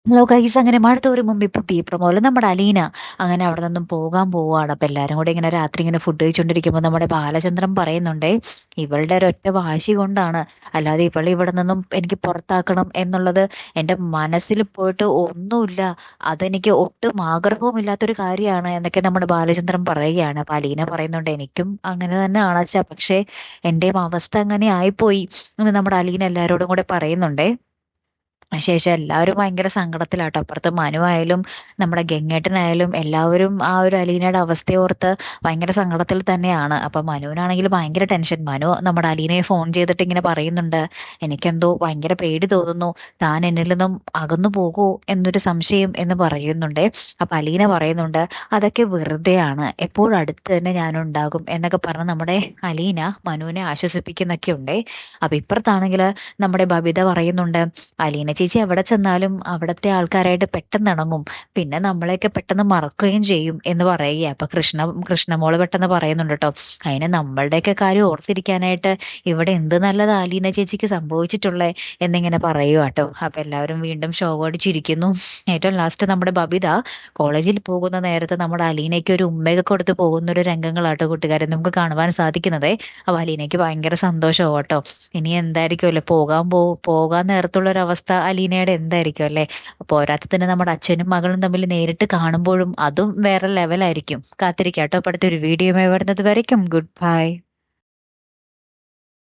Hello guys, അങ്ങനെ മഴത്തോരും മുമ്പ് ഇപ്പൊ തീപ്ര പോലെ നമ്മുടെ അലീന അങ്ങനെ അവിടെ നിന്നും പോകാൻ പോവാണ്. അപ്പൊ എല്ലാരും കൂടെ ഇങ്ങനെ രാത്രി ഇങ്ങനെ ഫുഡ് കഴിച്ചോണ്ടിരിക്കുമ്പോ നമ്മുടെ ബാലചന്ദ്രൻ പറയുന്നുണ്ടേ, ഇവളുടെ ഒരൊറ്റ വാശി കൊണ്ടാണ്, അല്ലാതെ ഇവളെ ഇവിടെ നിന്നും എനിക്ക് പുറത്താക്കണം എന്നുള്ളത് എന്റെ മനസ്സിൽ പോയിട്ട് ഒന്നുമില്ല. അതെനിക്ക് ഒട്ടും ആഗ്രഹവും ഇല്ലാത്തൊരു കാര്യമാണ് എന്നൊക്കെ നമ്മുടെ ബാലചന്ദ്രൻ പറയുകയാണ്. അപ്പൊ അലീന പറയുന്നുണ്ട്, എനിക്കും അങ്ങനെ തന്നെ ആണച്ചാ, പക്ഷേ എന്റെയും അവസ്ഥ അങ്ങനെ ആയിപ്പോയി എന്ന് നമ്മുടെ അലീന എല്ലാരോടും കൂടെ പറയുന്നുണ്ടേ. ശേഷം എല്ലാവരും ഭയങ്കര സങ്കടത്തിലാട്ടോ. അപ്പുറത്ത് മനു ആയാലും നമ്മുടെ ഗംഗേട്ടനായാലും എല്ലാവരും ആ ഒരു അലീനയുടെ അവസ്ഥയോർത്ത് ഭയങ്കര സങ്കടത്തിൽ തന്നെയാണ്. അപ്പൊ മനുവിനാണെങ്കിൽ ഭയങ്കര ടെൻഷൻ. മനു നമ്മുടെ അലീനയെ ഫോൺ ചെയ്തിട്ട് ഇങ്ങനെ പറയുന്നുണ്ട്, എനിക്കെന്തോ ഭയങ്കര പേടി തോന്നുന്നു, താൻ എന്നിൽ നിന്നും അകന്നു പോകൂ എന്നൊരു സംശയം എന്ന് പറയുന്നുണ്ട്. അപ്പൊ അലീന പറയുന്നുണ്ട്, അതൊക്കെ വെറുതെയാണ്, എപ്പോഴും അടുത്ത് തന്നെ ഞാനുണ്ടാകും എന്നൊക്കെ പറഞ്ഞ് നമ്മുടെ അലീന മനുവിനെ ആശ്വസിപ്പിക്കുന്നൊക്കെ ഉണ്ടേ. അപ്പൊ ഇപ്പുറത്താണെങ്കിൽ നമ്മുടെ ബബിത പറയുന്നുണ്ട്, അലീന ചേച്ചി എവിടെ ചെന്നാലും അവിടത്തെ ആൾക്കാരായിട്ട് പെട്ടെന്ന് ഇണങ്ങും, പിന്നെ നമ്മളെയൊക്കെ പെട്ടെന്ന് മറക്കുകയും ചെയ്യും എന്ന് പറയുക. അപ്പൊ കൃഷ്ണമോള് പെട്ടെന്ന് പറയുന്നുണ്ട് കേട്ടോ, അതിന് നമ്മളുടെയൊക്കെ കാര്യം ഓർത്തിരിക്കാനായിട്ട് ഇവിടെ എന്ത് നല്ലത് അലീന ചേച്ചിക്ക് സംഭവിച്ചിട്ടുള്ളേ എന്നിങ്ങനെ പറയുക കേട്ടോ. അപ്പൊ എല്ലാവരും വീണ്ടും ശോകമടിച്ചിരിക്കുന്നു. ഏറ്റവും ലാസ്റ്റ് നമ്മുടെ ബബിത കോളേജിൽ പോകുന്ന നേരത്ത് നമ്മുടെ അലീനയ്ക്ക് ഒരു ഉമ്മയൊക്കെ കൊടുത്ത് പോകുന്ന ഒരു രംഗങ്ങളാട്ടോ കൂട്ടുകാരെ നമുക്ക് കാണുവാൻ സാധിക്കുന്നത്. അപ്പൊ അലീനയ്ക്ക് ഭയങ്കര സന്തോഷമാവും കേട്ടോ. ഇനി എന്തായിരിക്കുമല്ലേ പോകാൻ നേരത്തുള്ള ഒരു അവസ്ഥ അലീനയുടെ എന്തായിരിക്കും അല്ലേ. പോരാത്തതിന് നമ്മുടെ അച്ഛനും മകളും തമ്മിൽ നേരിട്ട് കാണുമ്പോഴും അതും വേറെ ലെവലായിരിക്കും. കാത്തിരിക്കാട്ടോ. അപ്പൊ അടുത്തൊരു വീഡിയോ വരുന്നത് വരയ്ക്കും ഗുഡ് ബൈ.